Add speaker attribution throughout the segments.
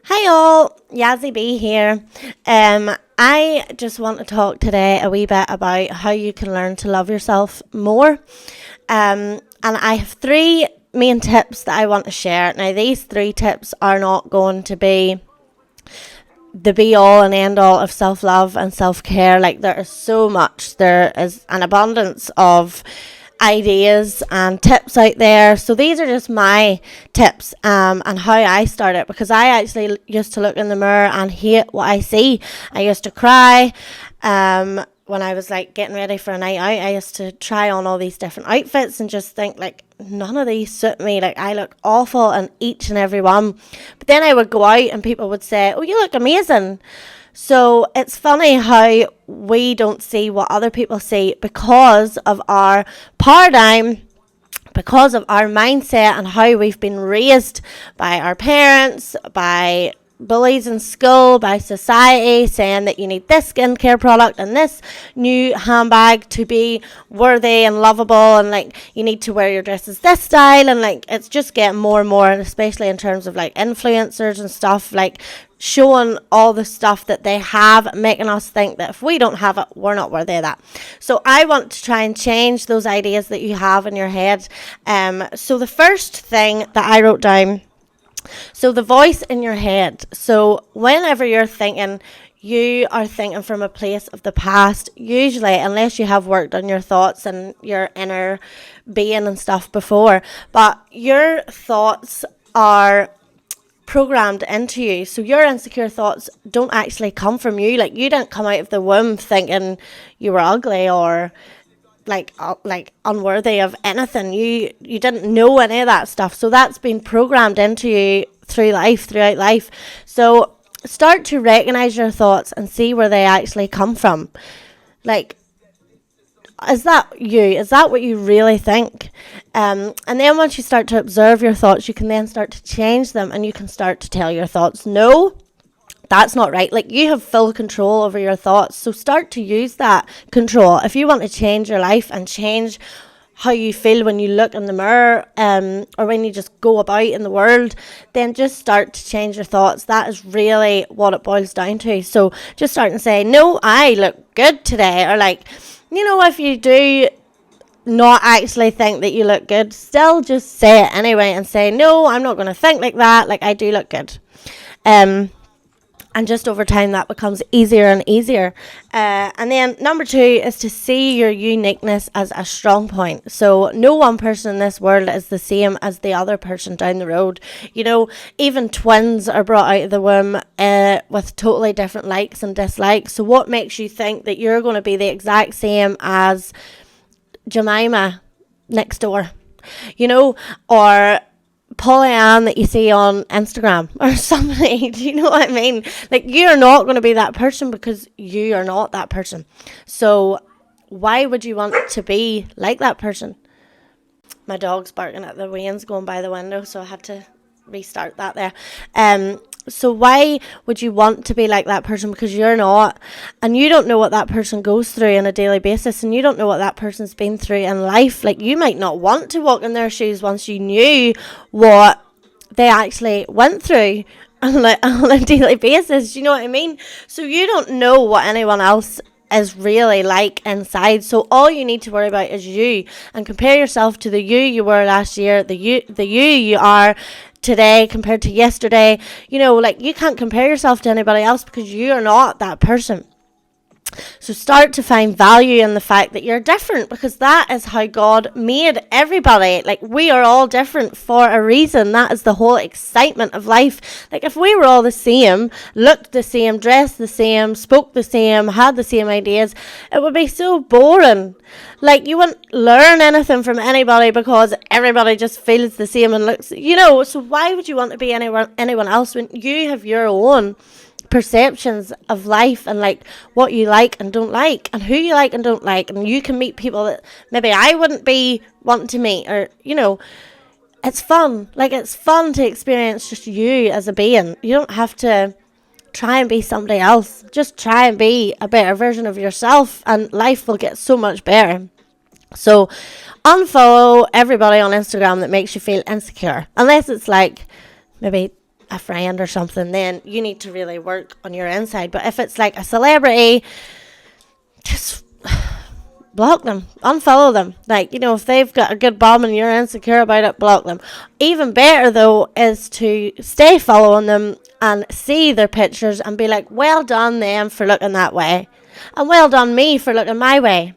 Speaker 1: Hi all, Yazzie B here. I just want to talk today a wee bit about how you can learn to love yourself more. And I have three main tips that I want to share. Now, these three tips are not going to be the be all and end all of self love and self care. Like, there is so much, there is an abundance of ideas and tips out there. So these are just my tips and how I started, because I actually used to look in the mirror and hate what I see. I used to cry when I was like getting ready for a night out. I used to try on all these different outfits and just think like none of these suit me. Like, I look awful in each and every one. But then I would go out and people would say, "Oh, you look amazing." So it's funny how we don't see what other people see because of our paradigm, because of our mindset and how we've been raised by our parents, by bullies in school, by society, saying that you need this skincare product and this new handbag to be worthy and lovable, and like you need to wear your dresses this style, and like it's just getting more and more, and especially in terms of like influencers and stuff, like showing all the stuff that they have, making us think that if we don't have it, we're not worthy of that. So I want to try and change those ideas that you have in your head. So the first thing that I wrote down, so the voice in your head. So whenever you're thinking, you are thinking from a place of the past, usually, unless you have worked on your thoughts and your inner being and stuff before. But your thoughts are programmed into you. So your insecure thoughts don't actually come from you. Like, you didn't come out of the womb thinking you were ugly or like unworthy of anything. You didn't know any of that stuff. So that's been programmed into you throughout life. So start to recognize your thoughts and see where they actually come from. Like, is that you? Is that what you really think? And then once you start to observe your thoughts, you can then start to change them, and you can start to tell your thoughts, no, that's not right. Like, you have full control over your thoughts. So start to use that control. If you want to change your life and change how you feel when you look in the mirror, or when you just go about in the world, then just start to change your thoughts. That is really what it boils down to. So just start and say, no, I look good today. Or like, if you do not actually think that you look good, still just say it anyway and say, no, I'm not going to think like that. Like, I do look good. And just over time, that becomes easier and easier. And then number 2 is to see your uniqueness as a strong point. So no one person in this world is the same as the other person down the road. Even twins are brought out of the womb with totally different likes and dislikes. So what makes you think that you're going to be the exact same as Jemima next door? Or Pollyann that you see on Instagram or somebody. Do you know what I mean? Like, you're not going to be that person because you are not that person. So why would you want to be like that person? My dog's barking at the rains going by the window, so I had to restart that there. So why would you want to be like that person? Because you're not, and you don't know what that person goes through on a daily basis, and you don't know what that person's been through in life. Like, you might not want to walk in their shoes once you knew what they actually went through on a daily basis. You know what I mean? So you don't know what anyone else is really like inside. So all you need to worry about is you, and compare yourself to the you were last year, the you are today compared to yesterday. Like, you can't compare yourself to anybody else because you are not that person. So start to find value in the fact that you're different, because that is how God made everybody. Like, we are all different for a reason. That is the whole excitement of life. Like, if we were all the same, looked the same, dressed the same, spoke the same, had the same ideas, it would be so boring. Like, you wouldn't learn anything from anybody because everybody just feels the same and looks, so why would you want to be anyone else when you have your own perceptions of life and like what you like and don't like and who you like and don't like, and you can meet people that maybe I wouldn't be wanting to meet, or it's fun. Like, it's fun to experience just you as a being. You don't have to try and be somebody else. Just try and be a better version of yourself, and life will get so much better. So unfollow everybody on Instagram that makes you feel insecure, unless it's like maybe a friend or something, then you need to really work on your inside. But if it's like a celebrity, just block them, unfollow them. Like, if they've got a good bum and you're insecure about it, block them. Even better though is to stay following them and see their pictures and be like, well done them for looking that way, and well done me for looking my way.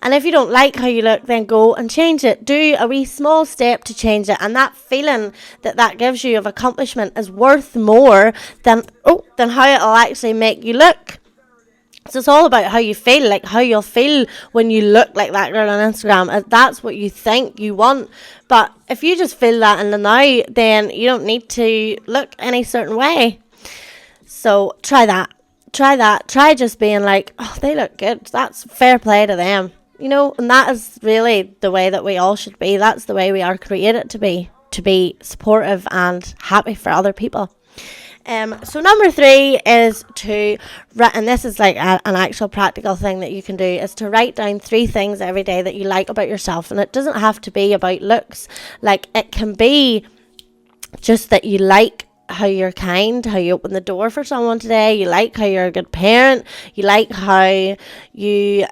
Speaker 1: And if you don't like how you look, then go and change it. Do a wee small step to change it. And that feeling that gives you of accomplishment is worth more than how it'll actually make you look. So it's all about how you feel, like how you'll feel when you look like that girl on Instagram. That's what you think you want. But if you just feel that in the now, then you don't need to look any certain way. So try that. Try just being like, oh, they look good. That's fair play to them. And that is really the way that we all should be. That's the way we are created to be supportive and happy for other people. So number 3 is and this is like an actual practical thing that you can do, is to write down 3 things every day that you like about yourself. And it doesn't have to be about looks. Like, it can be just that you like how you're kind, how you open the door for someone today, you like how you're a good parent, you like how you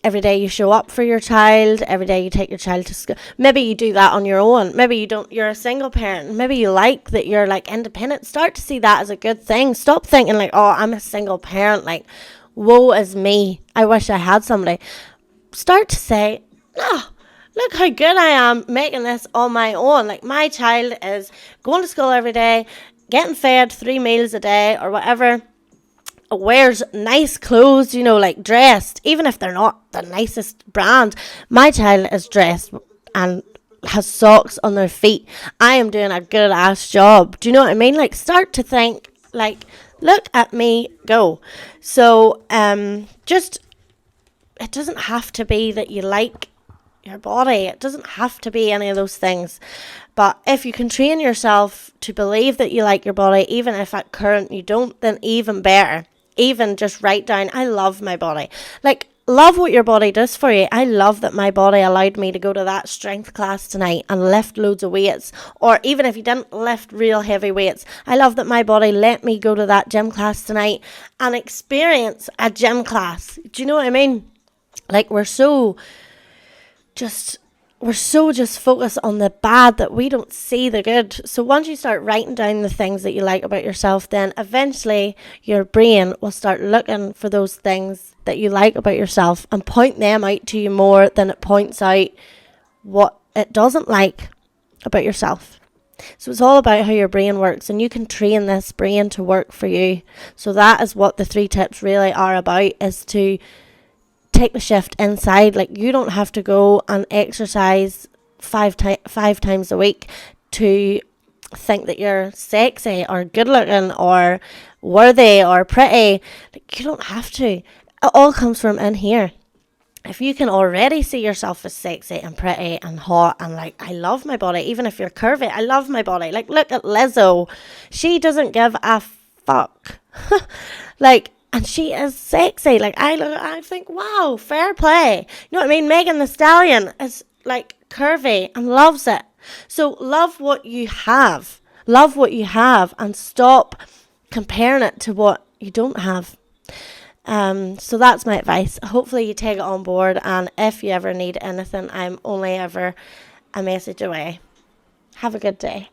Speaker 1: every day you show up for your child, every day you take your child to school. Maybe you do that on your own. Maybe you don't, you're a single parent. Maybe you like that you're like independent. Start to see that as a good thing. Stop thinking like, oh, I'm a single parent, like, woe is me, I wish I had somebody. Start to say, oh, look how good I am making this on my own. Like, my child is going to school every day, getting fed 3 meals a day or whatever, wears nice clothes, like dressed, even if they're not the nicest brand. My child is dressed and has socks on their feet. I am doing a good ass job. Do you know what I mean? Like, start to think like, look at me go. So just, it doesn't have to be that you like your body. It doesn't have to be any of those things. But if you can train yourself to believe that you like your body, even if at current you don't, then even better. Even just write down, I love my body. Like, love what your body does for you. I love that my body allowed me to go to that strength class tonight and lift loads of weights. Or even if you didn't lift real heavy weights, I love that my body let me go to that gym class tonight and experience a gym class. Do you know what I mean? Like, we're so just focused on the bad that we don't see the good. So once you start writing down the things that you like about yourself, then eventually your brain will start looking for those things that you like about yourself and point them out to you more than it points out what it doesn't like about yourself. So it's all about how your brain works, and you can train this brain to work for you. So that is what the 3 tips really are about, is to take the shift inside. Like, you don't have to go and exercise five times a week to think that you're sexy or good looking or worthy or pretty. Like, you don't have to. It all comes from in here. If you can already see yourself as sexy and pretty and hot and like, I love my body, even if you're curvy, I love my body. Like, look at Lizzo. She doesn't give a fuck. Like, and she is sexy. Like, I think, wow, fair play. You know what I mean? Megan Thee Stallion is like curvy and loves it. So love what you have. Love what you have and stop comparing it to what you don't have. So that's my advice. Hopefully you take it on board, and if you ever need anything, I'm only ever a message away. Have a good day.